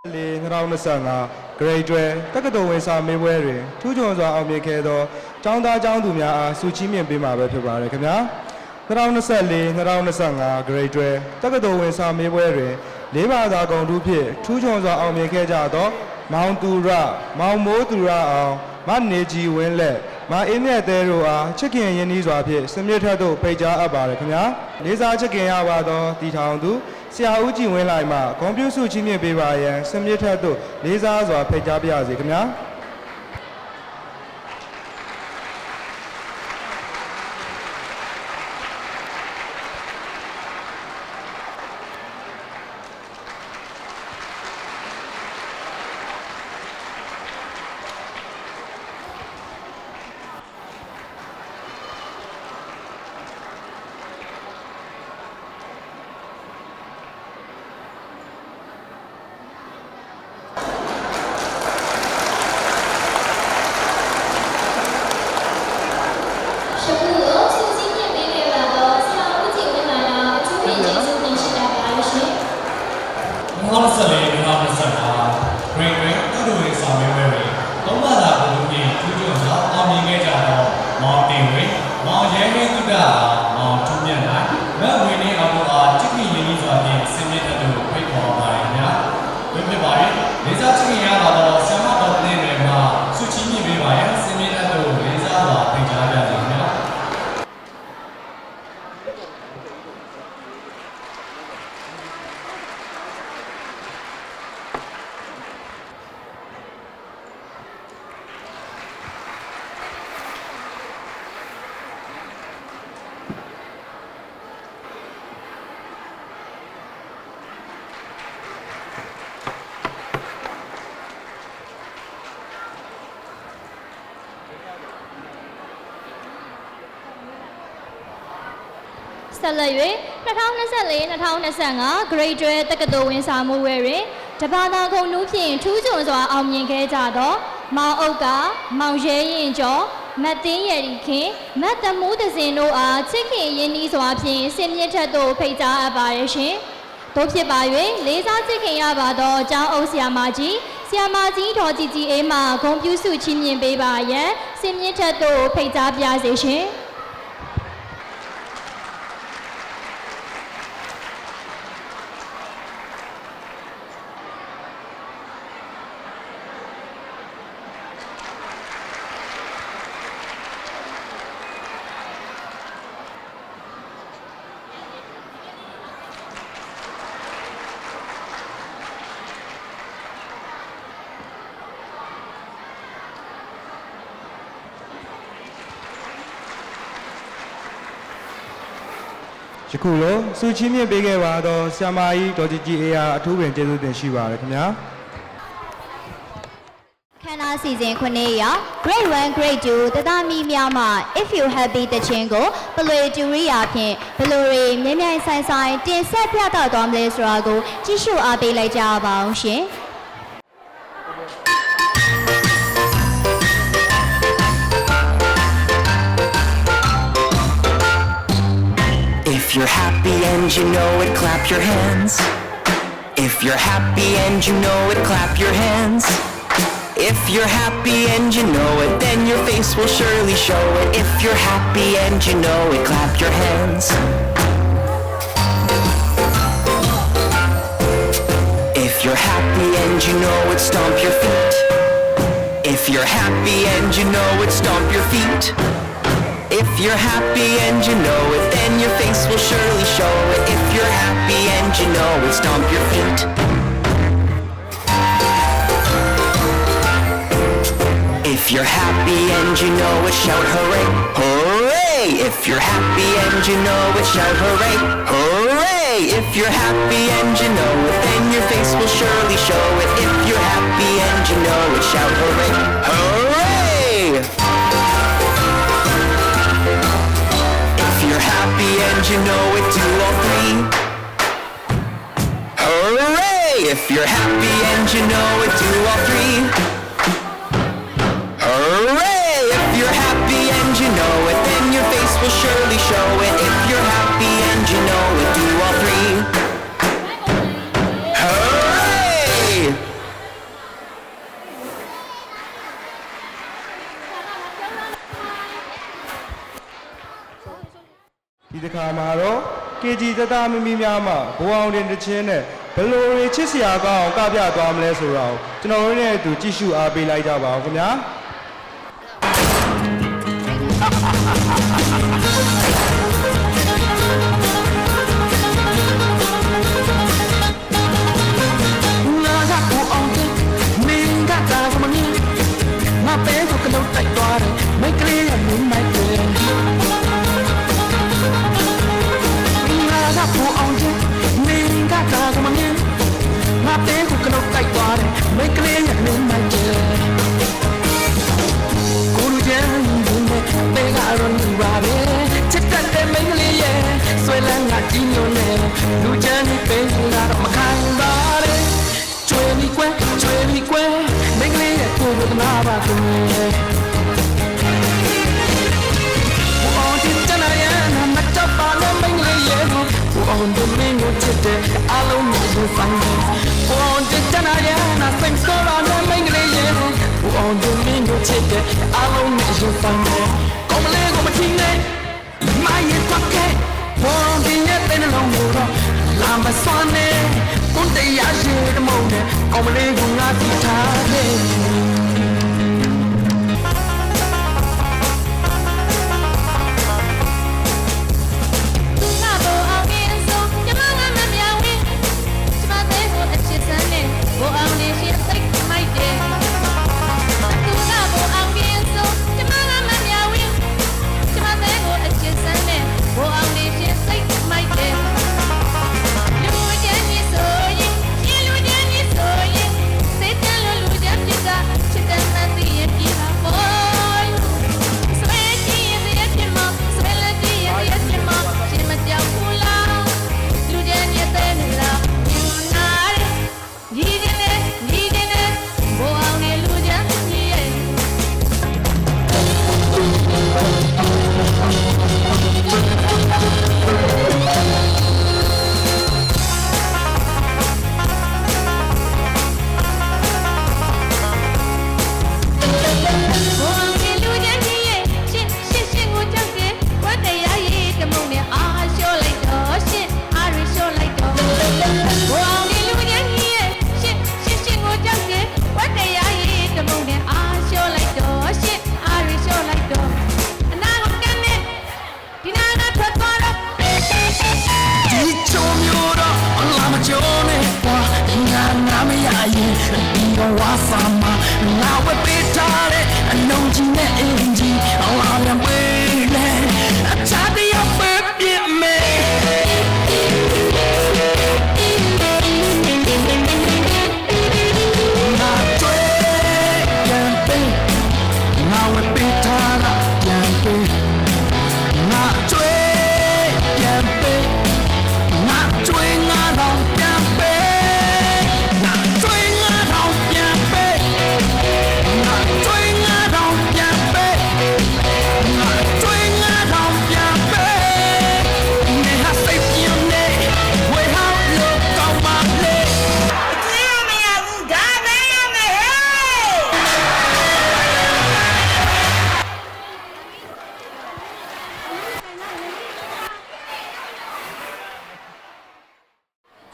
2025 Grade 12တက္ကသိုလ်ဝင်စာမေးပွဲတွင်ထူးချွန်စွာအောင်မြင်ခဲ့သောကျောင်းသားကျောင်းသူများအားဆုချီးမြှင့်ပေးမှာပဲဖြစ်ပါတယ်ခင်ဗျာ2024-2025 Grade 12တက္ကသိုလ်ဝင်စာမေးပွဲတွင်၄ဘာသာကုန်ထုဖြင့်ထူးချွန်စွာအောင်မြင်ခဲ့ကြသောမောင်သူရမောင်မိုးသူရအောင်မနေကြီးဝင်းလက်မအင်းမြတ်သေးတို့အားချစ်ခင်ရင်းနှီးစွာဖြင့်စမြစ်ထက်သို့ဖိတ်ကြားအပ်ပါတယ်ခင်ဗျာလေးစားချစ်ခင်ရပါသောတီထောင်သူဆရာဦးကြည်ဝင်းလိုက်မှဂုဏ်ပြုဆုချီးမြှင့်ပေးပါရန်စမြစ်ထက်သို့လေးစားစွာဖိတ်ကြားပါရစေခင်ဗျာဆက်လက်၍2024-2025 Grade 12တက္ကသိုလ်ဝင်စာမေးပွဲတွင်တဘာသာကုန်နူးဖြင့်ထူးချွန်စွာအောင်မြင်ခဲ့ကြသောမောင်အုပ်ကမောင်ရဲရင်ကျော်မတ်တင်းရည်ခင်မတ်တမိုးတစင်တို့အားချစ်ခင်ရင်းနှီးစွာဖြင့်စင်မြင့်ထက်သို့ဖိတ်ကြားအပ်ပါရရှင်တို့ဖြစ်ပါ၍လေးစားချစ်ခင်ရပါသောကျောင်းအုပ်ဆရာမကြီးဒေါ်ကြည်ကြည်အေးမှဂုဏ်ပြုဆုချီးမြှင့်ပေးပါရန်စင်မြင့်ထက်သို့ဖိတ်ကြားပါစေရှင်ယခုလိုဆုချီးမြှင့်ပေးခဲ့ပါသောဆရာမကြီးဒေါ်ကြည်ကြည်အေးအားအထူးပင်ကျေးဇူးတင်ရှိပါတယ်ခင်ဗျာခန္ဓာစီစဉ်9ရာ Grade 1 Grade 2တသားမီများမှ If You Happy တခြင်းကိုပလွေတူရီယာဖြင့်ဘလိုတွေမြဲမြဲဆိုင်ဆိုင်တင်ဆက်ပြသသွားမလဲဆိုတာကိုကြည့်ရှုအားပေးလိုက်ကြပါအောင်ရှင် If you're happy and you know it, clap your hands. If you're happy and you know it, clap your hands. If you're happy and you know it, then your face will surely show it. If you're happy and you know it, clap your hands. If you're happy and you know it, stomp your feet. If you're happy and you know it, stomp your feet. If you're happy and you know it, then your face will surely show it. If you're happy and you know it, stomp your feet. If you're happy and you know it, shout hooray, hooray! If you're happy and you know it, shout hooray, hooray! If you're happy and you know it, then your face will surely show it. If you're happy and you know it, shout hooray, hooray! If you're happy and you know it, do all three. Hooray! If you're happy and you know it, do all three. Hooray! If you're happy and you know it, then your face will surely show it. If you're happy and you know it, do all three. Hooray! ဒီတစ်ခါမှာတော့ KG တသားမီမီများမှဘိုးအောင်တင်တစ်ချင်းနဲ့ဘယ်လိုတွေချစ်စရာကောင်းအောင်ကပြသွားမလဲဆိုတော့ကျွန်တော်တို့နဲ့အတူကြည့်ရှုအားပေးလိုက်ကြပါဦးခင်ဗျာ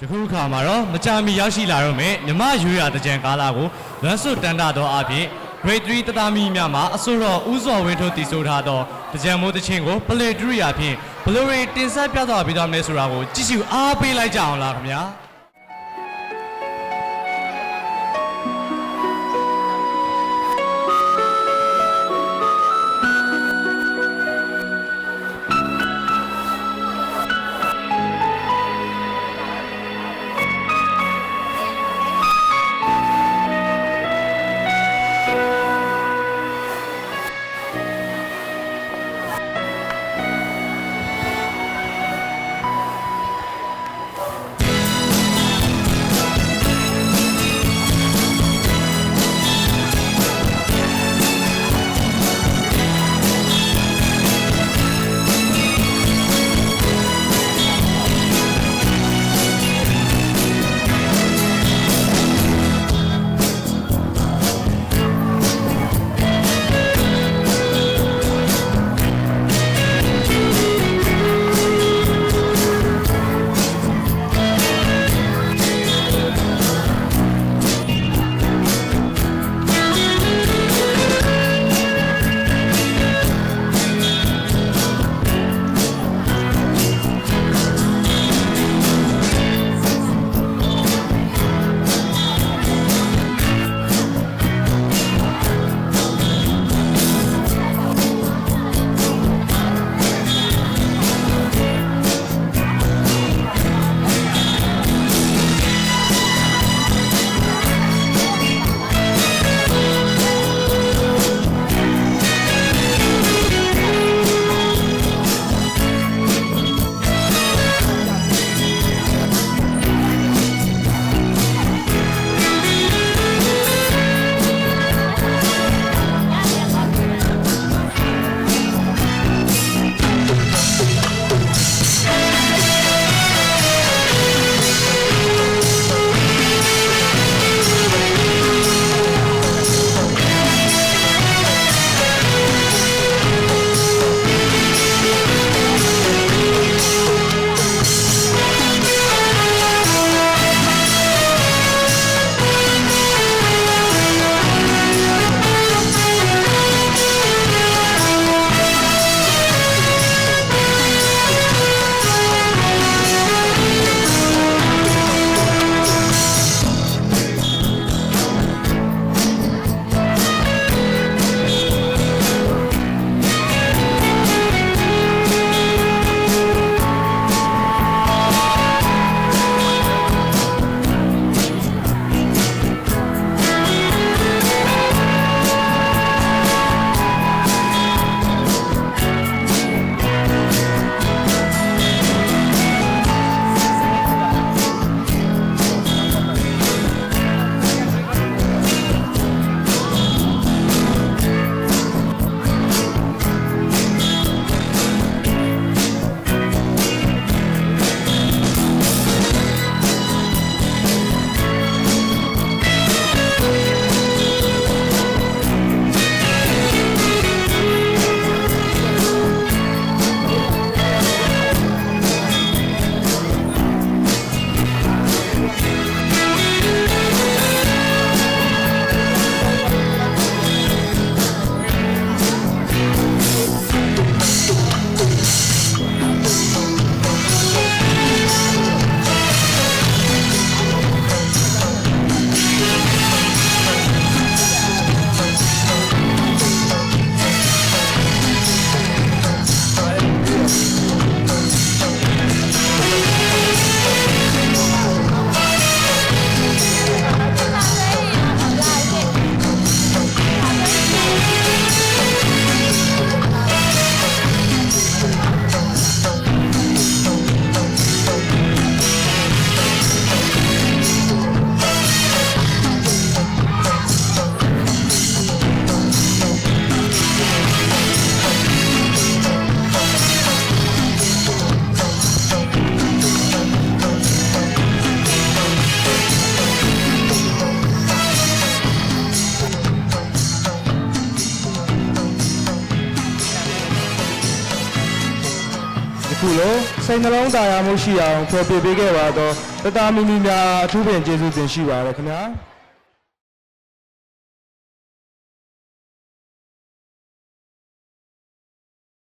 ယခုအခါမှာတော့မကြာမီရောက်ရှိလာတော့မယ်မြမရွေရာတကြံကားလာကိုလွမ်းစွတ်တန်တာသောအပြင် Grade 3တသားမီများမှာအစိုးရဦးစော်ဝင်းထိုးတည်ဆိုထားသောတကြံမိုးတချင်းကို Play 3 ရာဖြင့်ဘလိုတွေတင်ဆက်ပြသပေးသွားမလဲဆိုတာကိုကြည့်ရှုအားပေးလိုက်ကြအောင်လားခင်ဗျာ စိတ်နှလုံးသားရမှုရှိအောင်ဖော်ပြပေးခဲ့ပါတော့တသားမီမီများအထူးပင်ကျေးဇူးတင်ရှိပါတယ်ခင်ဗျာ